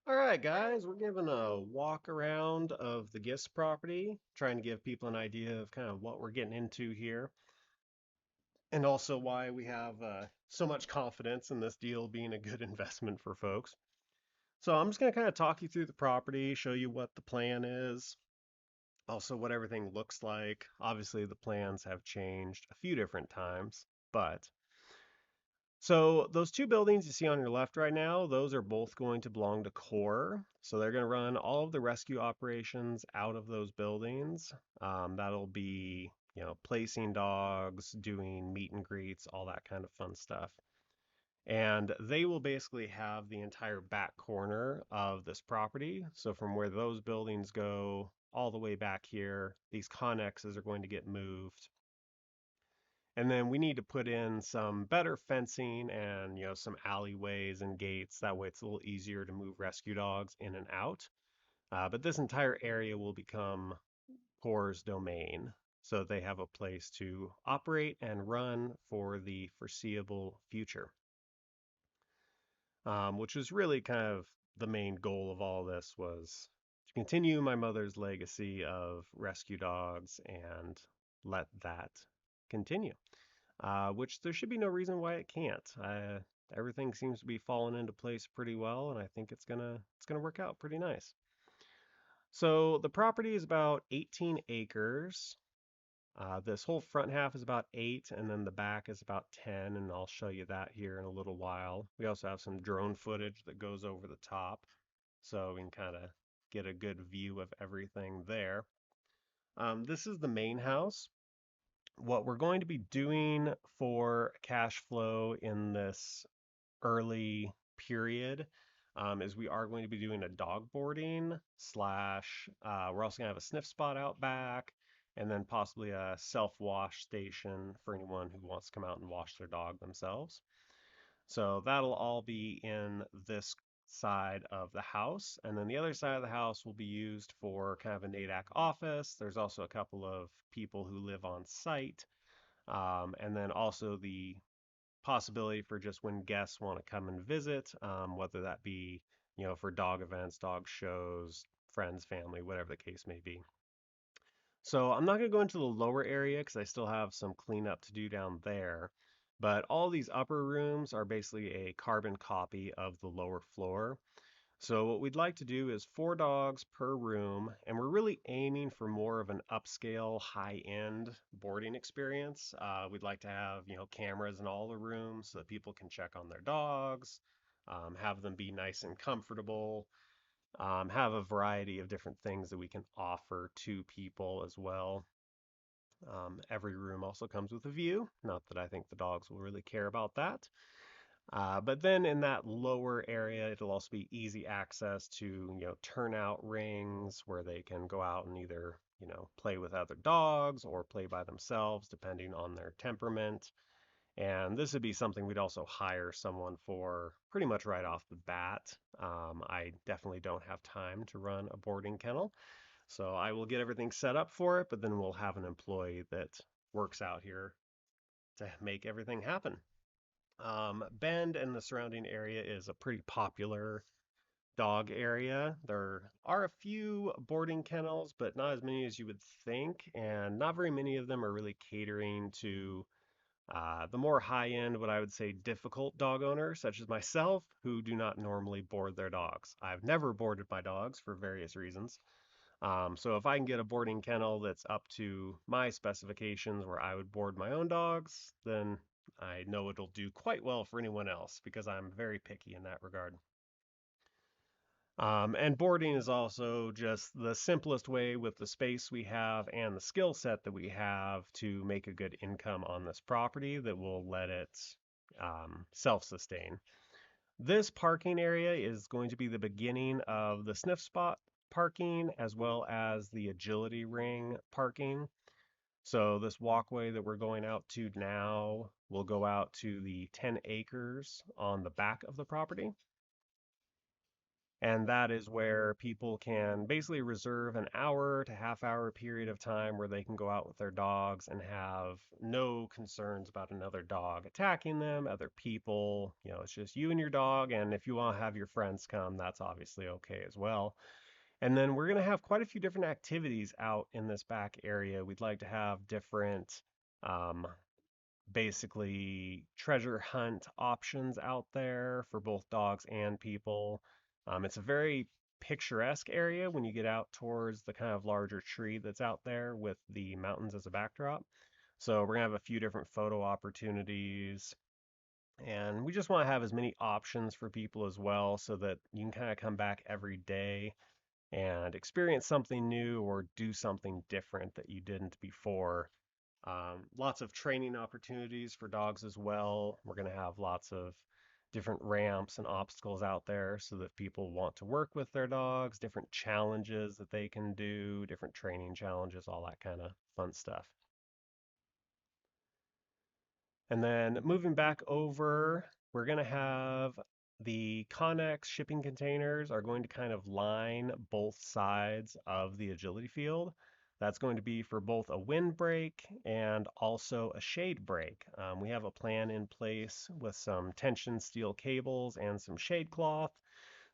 All right, guys, we're giving a walk around of the Gist property, trying to give people an idea of kind of what we're getting into here, and also why we have so much confidence in this deal being a good investment for folks. So I'm just going to kind of talk you through the property, show you what the plan is, also what everything looks like. Obviously, the plans have changed a few different times, but so those two buildings you see on your left right now, those are both going to belong to Core. So they're going to run all of the rescue operations out of those buildings. That'll be, placing dogs, doing meet and greets, all that kind of fun stuff. And they will basically have the entire back corner of this property. So from where those buildings go all the way back here, these connexes are going to get moved, and then we need to put in some better fencing and, some alleyways and gates. That way it's a little easier to move rescue dogs in and out. But this entire area will become Core's domain. So they have a place to operate and run for the foreseeable future, which was really kind of the main goal of all this was to continue my mother's legacy of rescue dogs and let that continue. Which there should be no reason why it can't. Everything seems to be falling into place pretty well, and I think it's gonna work out pretty nice. So the property is about 18 acres. This whole front half is about 8, and then the back is about 10, and I'll show you that here in a little while. We also have some drone footage that goes over the top, so we can kind of get a good view of everything there. This is the main house. What we're going to be doing for cash flow in this early period is we are going to be doing a dog boarding slash, we're also going to have a sniff spot out back, and then possibly a self-wash station for anyone who wants to come out and wash their dog themselves. So that'll all be in this side of the house. And then the other side of the house will be used for kind of a NADAC office. There's also a couple of people who live on site. And then also the possibility for just when guests want to come and visit, whether that be, for dog events, dog shows, friends, family, whatever the case may be. So I'm not going to go into the lower area because I still have some cleanup to do down there. But all these upper rooms are basically a carbon copy of the lower floor. So what we'd like to do is 4 dogs per room, and we're really aiming for more of an upscale, high-end boarding experience. We'd like to have, cameras in all the rooms so that people can check on their dogs, have them be nice and comfortable, have a variety of different things that we can offer to people as well. Every room also comes with a view. Not that I think the dogs will really care about that. But then in that lower area, it'll also be easy access to, turnout rings where they can go out and either, play with other dogs or play by themselves, depending on their temperament. And this would be something we'd also hire someone for pretty much right off the bat. I definitely don't have time to run a boarding kennel, so I will get everything set up for it, but then we'll have an employee that works out here to make everything happen. Bend and the surrounding area is a pretty popular dog area. There are a few boarding kennels, but not as many as you would think, and not very many of them are really catering to the more high end, what I would say difficult dog owners, such as myself, who do not normally board their dogs. I've never boarded my dogs for various reasons. So if I can get a boarding kennel that's up to my specifications where I would board my own dogs, then I know it'll do quite well for anyone else because I'm very picky in that regard. And boarding is also just the simplest way with the space we have and the skill set that we have to make a good income on this property that will let it self-sustain. This parking area is going to be the beginning of the sniff spot parking as well as the agility ring parking. So this walkway that we're going out to now will go out to the 10 acres on the back of the property. And that is where people can basically reserve an hour to half hour period of time where they can go out with their dogs and have no concerns about another dog attacking them, other people. It's just you and your dog. And if you want to have your friends come, that's obviously okay as well. And then we're going to have quite a few different activities out in this back area. We'd like to have different, um, basically treasure hunt options out there for both dogs and people. It's a very picturesque area when you get out towards the kind of larger tree that's out there with the mountains as a backdrop. So we're gonna have a few different photo opportunities, and we just want to have as many options for people as well so that you can kind of come back every day and experience something new or do something different that you didn't before. Lots of training opportunities for dogs as well. We're going to have lots of different ramps and obstacles out there so that people want to work with their dogs, different challenges that they can do, different training challenges, all that kind of fun stuff. And then moving back over, we're going to have the Connex shipping containers are going to kind of line both sides of the agility field. That's going to be for both a wind break and also a shade break. We have a plan in place with some tension steel cables and some shade cloth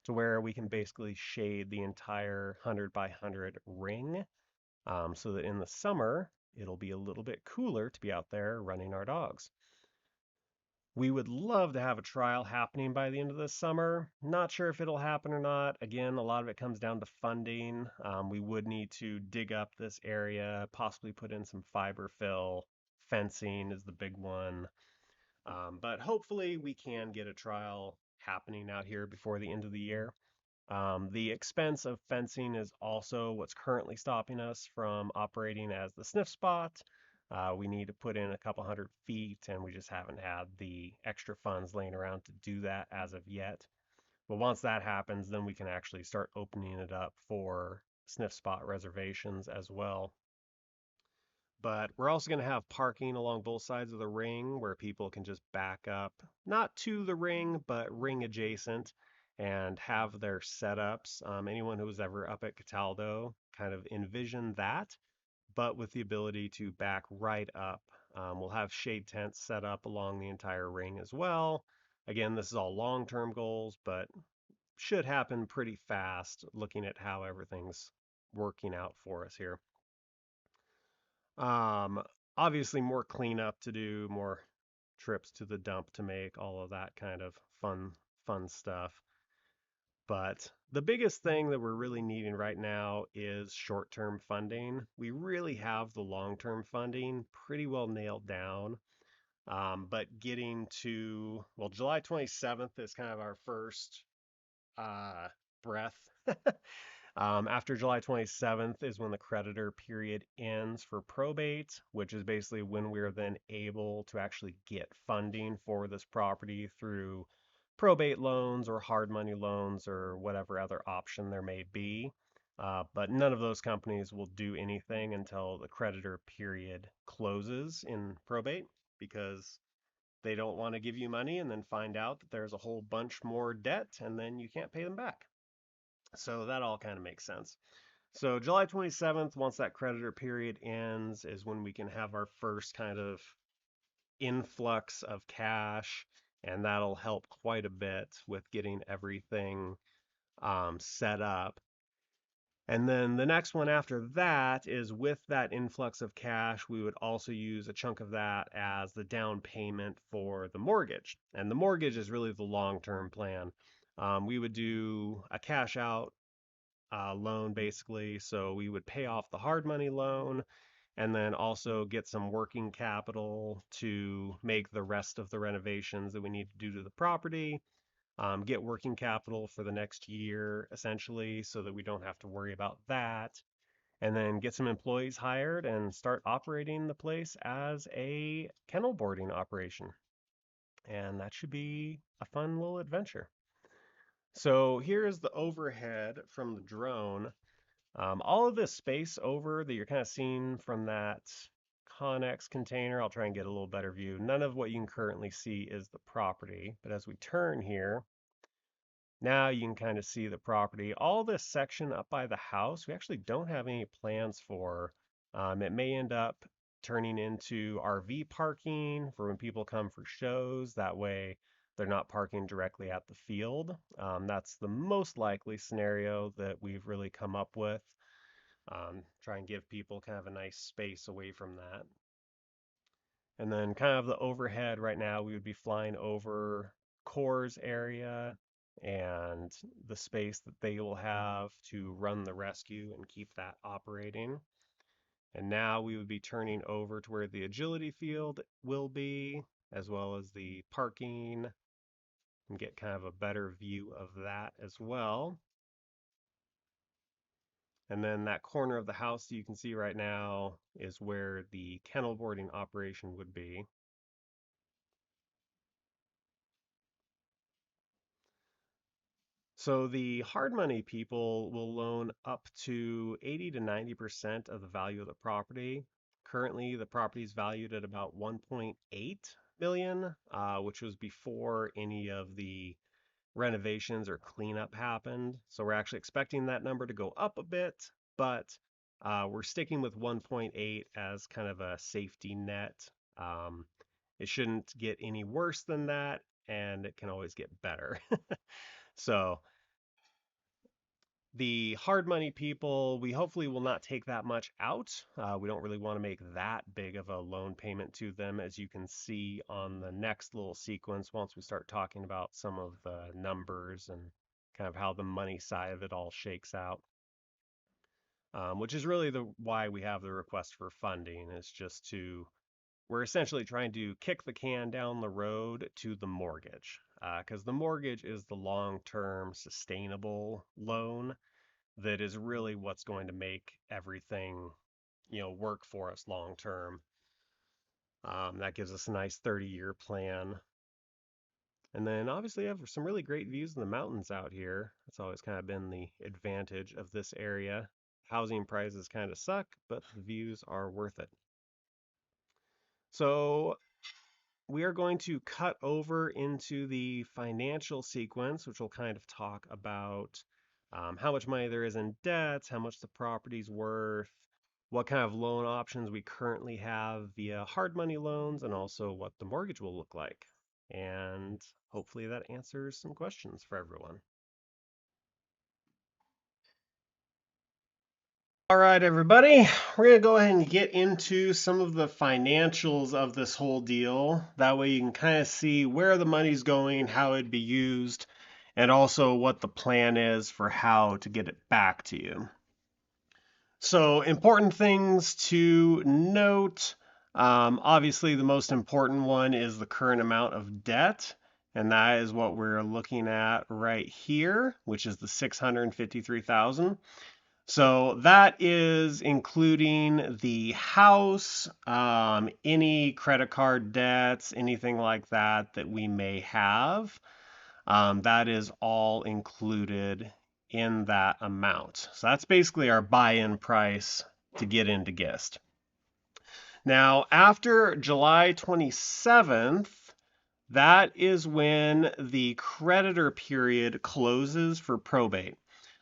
to where we can basically shade the entire 100 by 100 ring, so that in the summer it'll be a little bit cooler to be out there running our dogs. We would love to have a trial happening by the end of this summer. Not sure if it'll happen or not. Again, a lot of it comes down to funding. We would need to dig up this area, possibly put in some fiber fill. Fencing is the big one. But hopefully we can get a trial happening out here before the end of the year. The expense of fencing is also what's currently stopping us from operating as the sniff spot. We need to put in a couple 100 feet, and we just haven't had the extra funds laying around to do that as of yet. But once that happens, then we can actually start opening it up for sniff spot reservations as well. But we're also going to have parking along both sides of the ring where people can just back up, not to the ring, but ring adjacent, and have their setups. Anyone who was ever up at Cataldo kind of envisioned that, but with the ability to back right up. We'll have shade tents set up along the entire ring as well. Again, this is all long-term goals, but should happen pretty fast looking at how everything's working out for us here. Um, Obviously more cleanup to do, more trips to the dump to make, all of that kind of fun stuff. But the biggest thing that we're really needing right now is short-term funding. We really have the long-term funding pretty well nailed down. But getting to, well, July 27th is kind of our first uh, breath. After July 27th is when the creditor period ends for probate, which is basically when we're then able to actually get funding for this property through probate loans or hard money loans or whatever other option there may be. But none of those companies will do anything until the creditor period closes in probate because they don't want to give you money and then find out that there's a whole bunch more debt and then you can't pay them back. So that all kind of makes sense. So July 27th, once that creditor period ends, is when we can have our first kind of influx of cash, and that'll help quite a bit with getting everything set up. And then the next one after that is with that influx of cash, we would also use a chunk of that as the down payment for the mortgage. And the mortgage is really the long-term plan. We would do a cash out loan basically. So we would pay off the hard money loan and then also get some working capital to make the rest of the renovations that we need to do to the property. Get working capital for the next year essentially so that we don't have to worry about that. And then get some employees hired and start operating the place as a kennel boarding operation. And that should be a fun little adventure. So here is the overhead from the drone. All of this space over that you're kind of seeing from that Connex container, I'll try and get a little better view. None of what you can currently see is the property, but as we turn here, Now you can kind of see the property. All this section up by the house, we actually don't have any plans for. It may end up turning into RV parking for when people come for shows. That way they're not parking directly at the field. That's the most likely scenario that we've really come up with. Try and give people kind of a nice space away from that. And then kind of the overhead right now, we would be flying over Core's area and the space that they will have to run the rescue and keep that operating. And now we would be turning over to where the agility field will be, as well as the parking, and get kind of a better view of that as well. And then that corner of the house that you can see right now is where the kennel boarding operation would be. So the hard money people will loan up to 80 to 90% of the value of the property. Currently, the property is valued at about 1.8 million, which was before any of the renovations or cleanup happened. So we're actually expecting that number to go up a bit, but we're sticking with 1.8 as kind of a safety net. Um, it shouldn't get any worse than that, and it can always get better. So the hard money people, we hopefully will not take that much out. We don't really want to make that big of a loan payment to them, as you can see on the next little sequence once we start talking about some of the numbers and kind of how the money side of it all shakes out. Which is really the why we have the request for funding, is just to we're essentially trying to kick the can down the road to the mortgage, because the mortgage is the long-term sustainable loan that is really what's going to make everything, work for us long term. That gives us a nice 30-year plan. And then obviously I have some really great views of the mountains out here. That's always kind of been the advantage of this area. Housing prices kind of suck, but the views are worth it. So we are going to cut over into the financial sequence, which will kind of talk about how much money there is in debts, how much the property's worth, what kind of loan options we currently have via hard money loans, and also what the mortgage will look like. And hopefully that answers some questions for everyone. All right, everybody, we're going to go ahead and get into some of the financials of this whole deal. That way you can kind of see where the money's going, how it'd be used, and also what the plan is for how to get it back to you. So, important things to note. Obviously, the most important one is the current amount of debt, and that is what we're looking at right here, which is the 653,000. So that is including the house, any credit card debts, anything like that that we may have. That is all included in that amount. So that's basically our buy-in price to get into GIST. Now, after July 27th, that is when the creditor period closes for probate.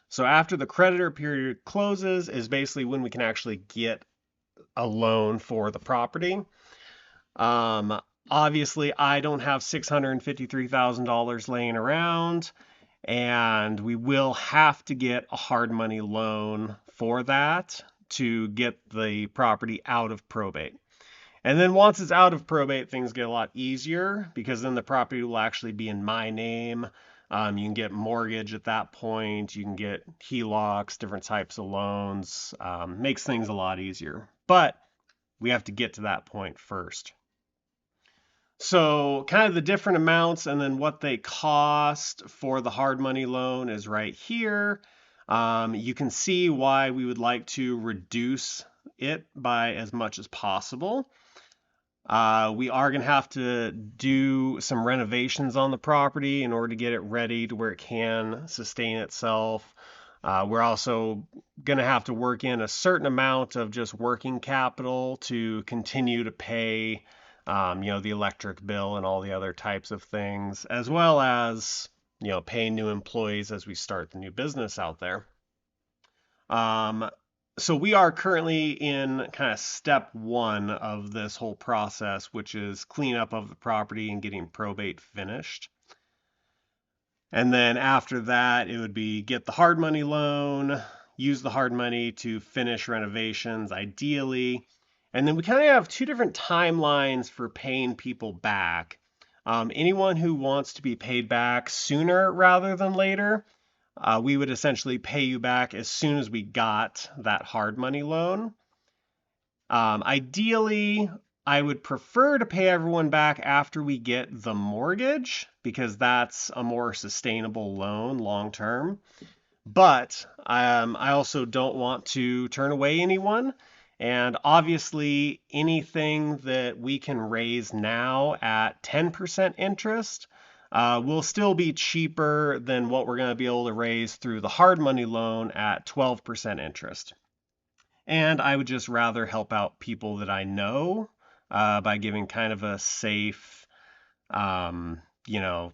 So after the creditor period closes is basically when we can actually get a loan for the property. Obviously, I don't have $653,000 laying around, and we will have to get a hard money loan for that to get the property out of probate. And then once it's out of probate, things get a lot easier because then the property will actually be in my name. You can get mortgage at that point. You can get HELOCs, different types of loans. Makes things a lot easier. But we have to get to that point first. So kind of the different amounts and then what they cost for the hard money loan is right here. You can see why we would like to reduce it by as much as possible. We are going to have to do some renovations on the property in order to get it ready to where it can sustain itself. We're also going to have to work in a certain amount of just working capital to continue to pay, the electric bill and all the other types of things, as well as pay new employees as we start the new business out there. So we are currently in kind of step one of this whole process, which is cleanup of the property and getting probate finished. And then after that, it would be get the hard money loan, use the hard money to finish renovations, ideally. And then we kind of have two different timelines for paying people back. Anyone who wants to be paid back sooner rather than later, we would essentially pay you back as soon as we got that hard money loan. Ideally, I would prefer to pay everyone back after we get the mortgage because that's a more sustainable loan long term. But I also don't want to turn away anyone. And obviously, anything that we can raise now at 10% interest will still be cheaper than what we're going to be able to raise through the hard money loan at 12% interest. And I would just rather help out people that I know by giving kind of a safe, um, you know,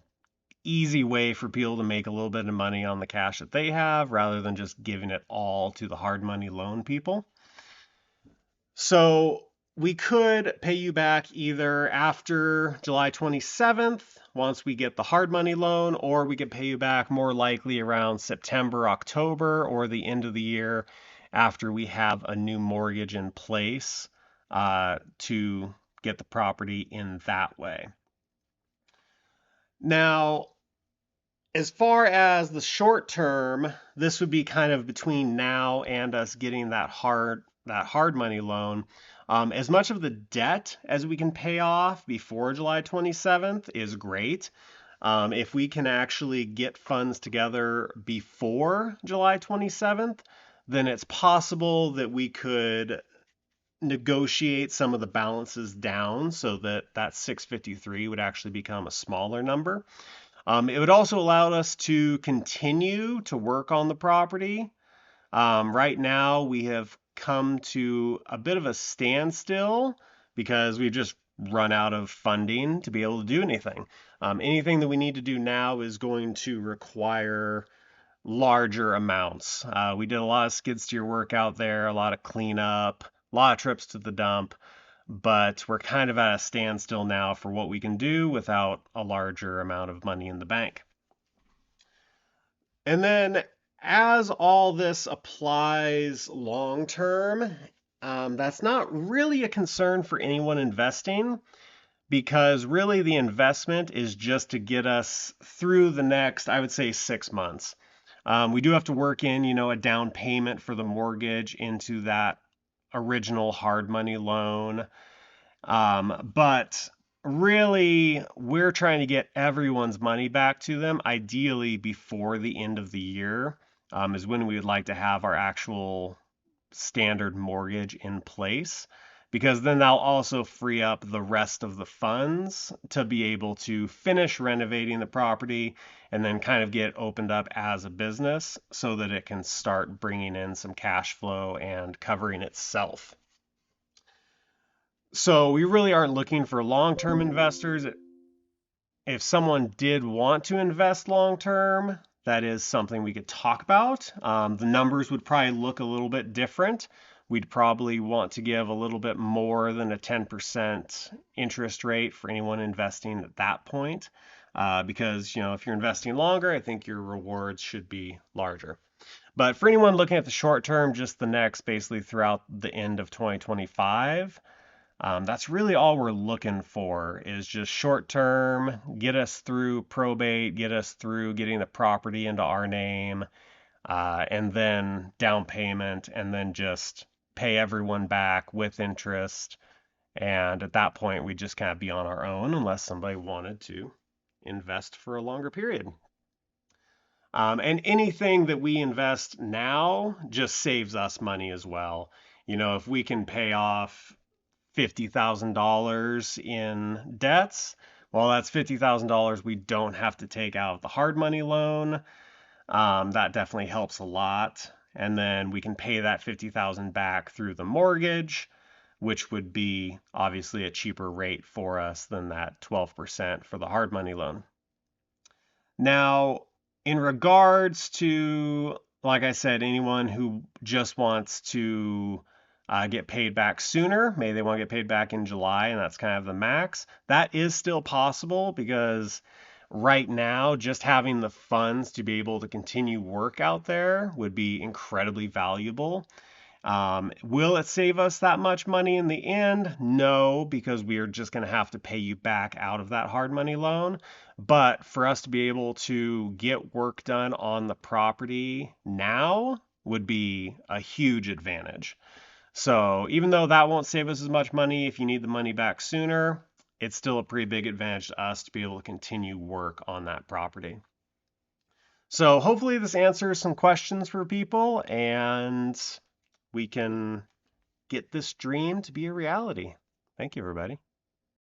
easy way for people to make a little bit of money on the cash that they have rather than just giving it all to the hard money loan people. So we could pay you back either after July 27th, once we get the hard money loan, or we could pay you back more likely around September, October, or the end of the year after we have a new mortgage in place to get the property in that way. Now, as far as the short term, this would be kind of between now and us getting that hard money loan. As much of the debt as we can pay off before July 27th is great. If we can actually get funds together before July 27th, then it's possible that we could negotiate some of the balances down so that that 653 would actually become a smaller number. It would also allow us to continue to work on the property. Right now, we have come to a bit of a standstill because we've just run out of funding to be able to do anything. Anything that we need to do now is going to require larger amounts. We did a lot of skid steer work out there, a lot of cleanup, a lot of trips to the dump, but we're kind of at a standstill now for what we can do without a larger amount of money in the bank. And then as all this applies long term, that's not really a concern for anyone investing because really the investment is just to get us through the next, I would say, 6 months. We do have to work in, a down payment for the mortgage into that original hard money loan. But really, we're trying to get everyone's money back to them, ideally before the end of the year, is when we would like to have our actual standard mortgage in place. Because then that'll also free up the rest of the funds to be able to finish renovating the property and then kind of get opened up as a business so that it can start bringing in some cash flow and covering itself. So we really aren't looking for long-term investors. If someone did want to invest long-term, that is something we could talk about. The numbers would probably look a little bit different. We'd probably want to give a little bit more than a 10% interest rate for anyone investing at that point. Because, if you're investing longer, I think your rewards should be larger. But for anyone looking at the short term, just the next, basically throughout the end of 2025, that's really all we're looking for is just short term, get us through probate, get us through getting the property into our name, and then down payment, and then just pay everyone back with interest. And at that point, we just kind of be on our own unless somebody wanted to invest for a longer period. And anything that we invest now just saves us money as well. If we can pay off $50,000 in debts, well, that's $50,000 we don't have to take out of the hard money loan. That definitely helps a lot. And then we can pay that $50,000 back through the mortgage, which would be obviously a cheaper rate for us than that 12% for the hard money loan. Now, in regards to, like I said, anyone who just wants to get paid back sooner, maybe they want to get paid back in July, and that's kind of the max. That is still possible because right now, just having the funds to be able to continue work out there would be incredibly valuable. Will it save us that much money in the end? No, because we are just going to have to pay you back out of that hard money loan. But for us to be able to get work done on the property now would be a huge advantage. So even though that won't save us as much money, if you need the money back sooner, it's still a pretty big advantage to us to be able to continue work on that property. So hopefully this answers some questions for people and we can get this dream to be a reality. Thank you, everybody.